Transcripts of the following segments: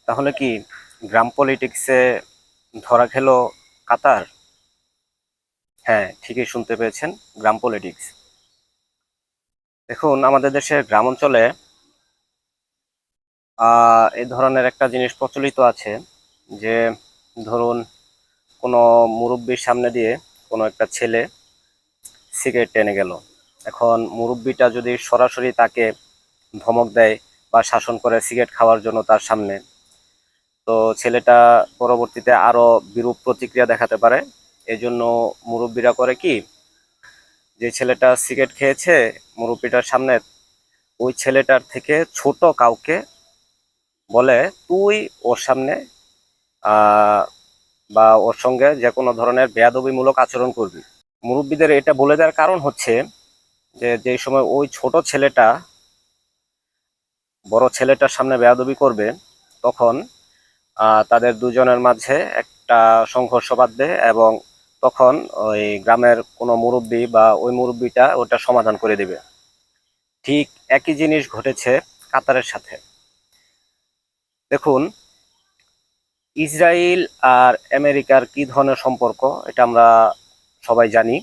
তাহলে কি গ্রাম পলিটিক্সে ধরা খেলো কাতার? হ্যাঁ, ঠিকই শুনতে পেয়েছেন, গ্রাম পলিটিক্স। দেখুন, আমাদের দেশের গ্রাম অঞ্চলে এই ধরনের একটা জিনিস প্রচলিত আছে যে, ধরুন, কোনো মুরব্বির সামনে দিয়ে কোনো একটা ছেলে সিগারেট টেনে গেল। এখন মুরব্বিটা যদি সরাসরি তাকে ধমক দেয় বা শাসন করে সিগারেট খাওয়ার জন্য তার সামনে, তো ছেলেটা পরবর্তীতে আরো বিরূপ প্রতিক্রিয়া দেখাতে পারে। এই জন্য মুরব্বিরা করে কি, যে ছেলেটা সিগারেট খেয়েছে মুরব্বিটার সামনে, ওই ছেলেটার থেকে ছোট কাউকে বলে তুই ওর সামনে আহ বা ওর সঙ্গে যে কোনো ধরনের বেয়াদবিমূলক আচরণ করবি। মুরব্বিদের এটা বলে দেওয়ার কারণ হচ্ছে যে, যেই সময় ওই ছোট ছেলেটা বড় ছেলেটার সামনে বেয়াদবি করবে, তখন তাদের দুজনের মাঝে একটা সংঘর্ষ বাঁধবে এবং তখন ওই গ্রামের কোনো মুরব্বি বা ওই মুরব্বিটা ওটা সমাধান করে দিবে। ঠিক একই জিনিস ঘটেছে কাতারের সাথে। দেখুন, ইসরায়েল আর আমেরিকার কি ধরনের সম্পর্ক এটা আমরা সবাই জানি।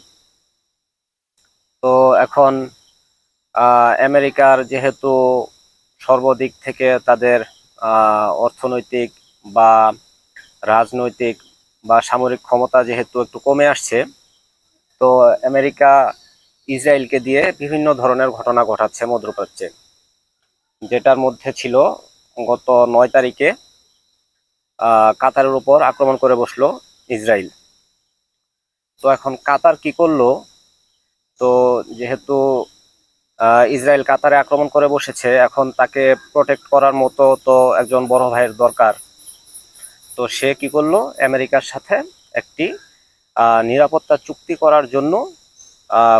তো এখন আমেরিকার যেহেতু সর্বদিক থেকে তাদের অর্থনৈতিক বা রাজনৈতিক বা সামরিক ক্ষমতা যেহেতু একটু কমে আসছে, তো আমেরিকা ইসরায়েলকে দিয়ে বিভিন্ন ধরনের ঘটনা ঘটাচ্ছে মধ্যপ্রাচ্যে, যেটার মধ্যে ছিল গত 9 তারিখে কাতারের উপর আক্রমণ করে বসলো ইসরায়েল। তো এখন কাতার কি করলো, তো যেহেতু ইসরায়েল কাতারে আক্রমণ করে বসেছে, এখন তাকে প্রোটেক্ট করার মতো তো একজন বড় ভাইয়ের দরকার। তো সে কি করলো, আমেরিকার সাথে একটি নিরাপত্তা চুক্তি করার জন্য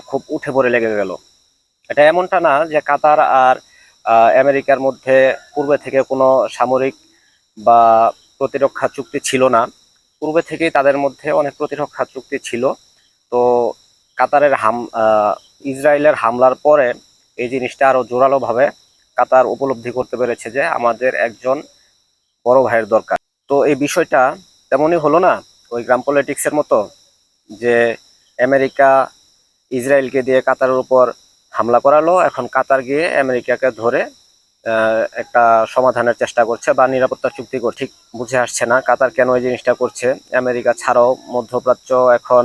খুব উঠে পড়ে লেগে গেল। এটা এমনটা না যে কাতার আর আমেরিকার মধ্যে পূর্বে থেকে কোনো সামরিক বা প্রতিরক্ষা চুক্তি ছিল না। পূর্বে থেকেই তাদের মধ্যে অনেক প্রতিরক্ষা চুক্তি ছিল। তো কাতারের ইসরায়েলের হামলার পরে এই জিনিসটা আরো জোরালোভাবে কাতার উপলব্ধি করতে পেরেছে যে আমাদের একজন বড় ভাইয়ের দরকার। তো এই বিষয়টা তেমনই হলো না ওই গ্রাম পলিটিক্সের মতো, যে আমেরিকা ইসরায়েলকে দিয়ে কাতারের উপর হামলা করালো, এখন কাতার গিয়ে আমেরিকাকে ধরে একটা সমাধানের চেষ্টা করছে বা নিরাপত্তা চুক্তি করছে। ঠিক বুঝে আসছে না কাতার কেন এই জিনিসটা করছে। আমেরিকা ছাড়াও মধ্যপ্রাচ্য এখন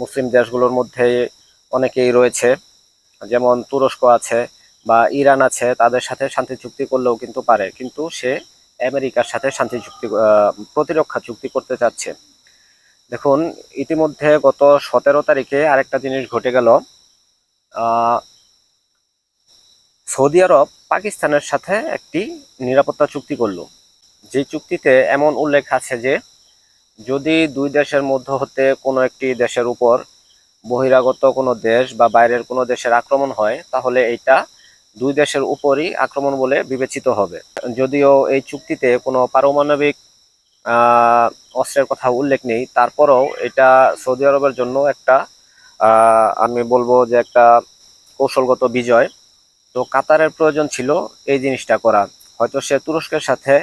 মুসলিম দেশগুলোর মধ্যে অনেকেই রয়েছে, যেমন তুরস্ক আছে বা ইরান আছে, তাদের সাথে শান্তি চুক্তি করলেও কিন্তু পারে, কিন্তু সে আমেরিকার সাথে শান্তি চুক্তি প্রতিরক্ষা চুক্তি করতে চাচ্ছে। দেখুন, ইতিমধ্যে গত 17 তারিখে আরেকটা জিনিস ঘটে গেল। আহ সৌদি আরব পাকিস্তানের সাথে একটি নিরাপত্তা চুক্তি করলো, যে চুক্তিতে এমন উল্লেখ আছে যে যদি দুই দেশের মধ্যে হতে কোনো একটি দেশের উপর বহিরাগত কোনো দেশ বা বাইরের কোনো দেশের আক্রমণ হয়, তাহলে এইটা দুই দেশের উপরই আক্রমণ বলে বিবেচিত হবে। যদিও এই চুক্তিতে কোনো পারমাণবিক অস্ত্রের কথা উল্লেখ নেই, তারপরেও এটা সৌদি আরবের জন্য একটা আমি বলবো যে একটা কৌশলগত বিজয়। তো কাতারের প্রয়োজন ছিল এই জিনিসটা করা। হয়তো সে তুরস্কের সাথে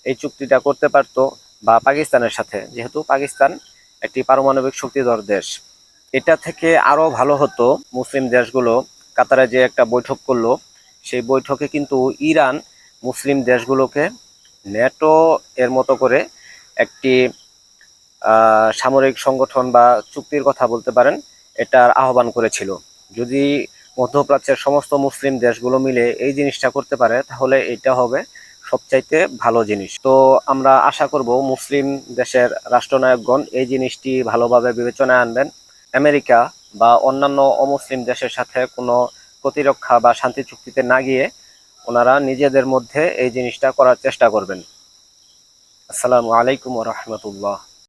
এই চুক্তিটা করতে পারতো বা পাকিস্তানের সাথে, যেহেতু পাকিস্তান একটি পারমাণবিক শক্তিধর দেশ। এটা থেকে আরো ভালো হতো মুসলিম দেশগুলো কাতারে যে একটা বৈঠক করলো, সেই বৈঠকে কিন্তু ইরান মুসলিম দেশগুলোকে ন্যাটো এর মতো করে একটি সামরিক সংগঠন বা চুক্তির কথা বলতে পারেন, এটার আহ্বান করেছিল। যদি মধ্যপ্রাচ্যের সমস্ত মুসলিম দেশগুলো মিলে এই জিনিসটা করতে পারে, তাহলে এটা হবে সবচাইতে ভালো জিনিস। তো আমরা আশা করব মুসলিম দেশের রাষ্ট্রনায়কগণ এই জিনিসটি ভালোভাবে বিবেচনায় আনবেন। আমেরিকা বা অন্যান্য অমুসলিম দেশের সাথে কোনো প্রতিরক্ষা বা শান্তি চুক্তিতে না গিয়ে ওনারা নিজেদের মধ্যে এই জিনিসটা করার চেষ্টা করবেন। আসসালামু আলাইকুম ওয়া রাহমাতুল্লাহ।